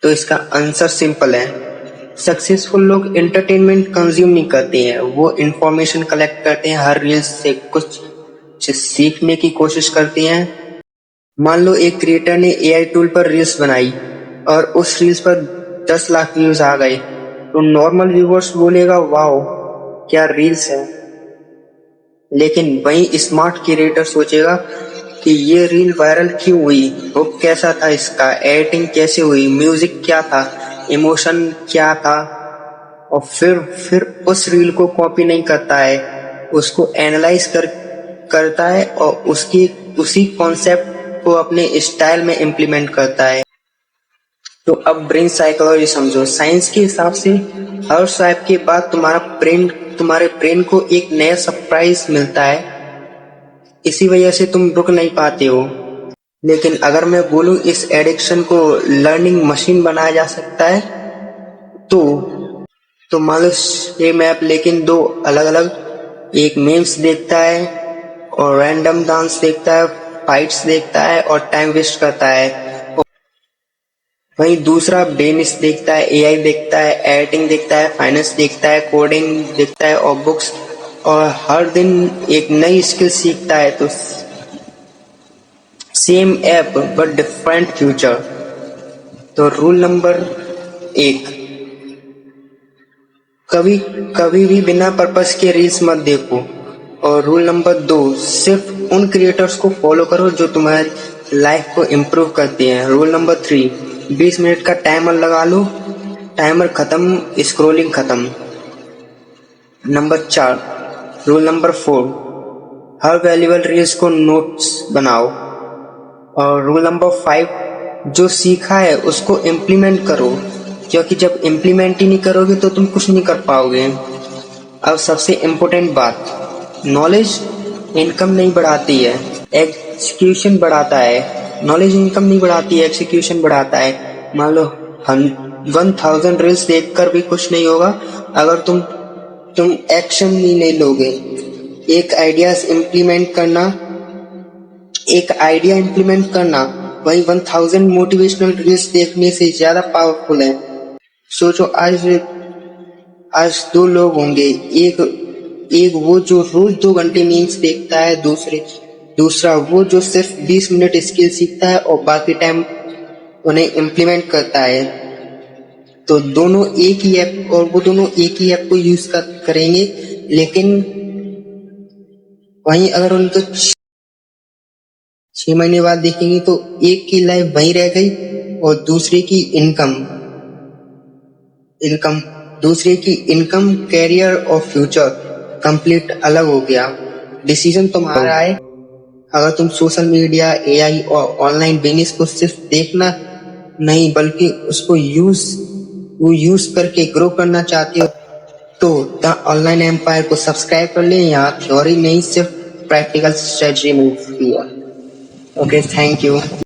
तो इसका answer simple है। सक्सेसफुल लोग एंटरटेनमेंट कंज्यूम नहीं करते हैं, वो इंफॉर्मेशन कलेक्ट करते हैं, हर रील्स से कुछ सीखने की कोशिश करते हैं। मान लो एक क्रिएटर ने एआई टूल पर रील्स बनाई और उस रील्स पर 10 लाख व्यूज आ गए, तो नॉर्मल व्यूवर्स बोलेगा वाओ क्या रील्स है। लेकिन वही स्मार्ट क्रिएटर सोचेगा कि ये रील वायरल क्यों हुई, हुक कैसा था इसका, एडिटिंग कैसे हुई, म्यूजिक क्या था, इमोशन क्या था, और फिर उस रील को कॉपी नहीं करता है, उसको एनालाइज करता है और उसी कॉन्सेप्ट को अपने स्टाइल में इम्प्लीमेंट करता है। तो अब ब्रेन साइकोलॉजी समझो। साइंस के हिसाब से हर स्वाइप के बाद तुम्हारे ब्रेन को एक नया सरप्राइज मिलता है, इसी वजह से तुम रुक नहीं पाते हो। लेकिन अगर मैं बोलूं इस एडिक्शन को लर्निंग मशीन बनाया जा सकता है, तो मान लो सेम ऐप लेकिन दो अलग अलग, एक मीम्स देखता है और रैंडम डांस देखता है, फाइट्स देखता है और टाइम वेस्ट करता है। वहीं दूसरा बेनिस देखता है, एआई देखता है, एडिटिंग देखता है, फाइनेंस देखता है, कोडिंग देखता है और बुक्स, और हर दिन एक नई स्किल सीखता है। तो same app but different future. तो रूल नंबर 1, कभी भी बिना पर्पस के रील्स मत देखो। और रूल नंबर 2, सिर्फ उन क्रिएटर्स को फॉलो करो जो तुम्हारी लाइफ को इम्प्रूव करती हैं। रूल नंबर 3, 20 मिनट का टाइमर लगा लो, टाइमर खत्म, स्क्रॉलिंग खत्म। नंबर 4, रूल नंबर 4, हर वैल्यूएबल रील्स को नोट्स बनाओ। और रूल नंबर 5, जो सीखा है उसको इम्प्लीमेंट करो, क्योंकि जब इम्प्लीमेंट ही नहीं करोगे तो तुम कुछ नहीं कर पाओगे। अब सबसे इम्पोर्टेंट बात, नॉलेज इनकम नहीं बढ़ाती है, एग्जीक्यूशन बढ़ाता है। नॉलेज इनकम नहीं बढ़ाती है, एग्जीक्यूशन बढ़ाता है। मान लो 1000 रील्स देखकर भी कुछ नहीं होगा अगर तुम एक्शन ही नहीं लोगे। एक आइडिया इम्प्लीमेंट करना वही 1000 मोटिवेशनल रील्स देखने से ज्यादा पावरफुल है। सोचो आज 2 लोग होंगे, एक वो जो रोज 2 घंटे मीम्स देखता है, दूसरा वो जो सिर्फ 20 मिनट स्किल सीखता है और बाकी टाइम उन्हें इम्प्लीमेंट करता है। तो दोनों एक ही ऐप को यूज करेंगे, लेकिन वहीं अगर उनको 6 महीने बाद देखेंगे तो एक की लाइफ वहीं रह गई और दूसरे की इनकम कैरियर और फ्यूचर कंप्लीट अलग हो गया। डिसीजन तुम्हारा है। अगर तुम सोशल मीडिया, एआई और ऑनलाइन बिजनेस को सिर्फ देखना नहीं बल्कि उसको यूज करके ग्रो करना चाहते हो तो द ऑनलाइन एम्पायर को सब्सक्राइब कर ले। यहाँ थ्योरी नहीं सिर्फ प्रैक्टिकल स्ट्रेटजी मिलती है। Okay, thank you.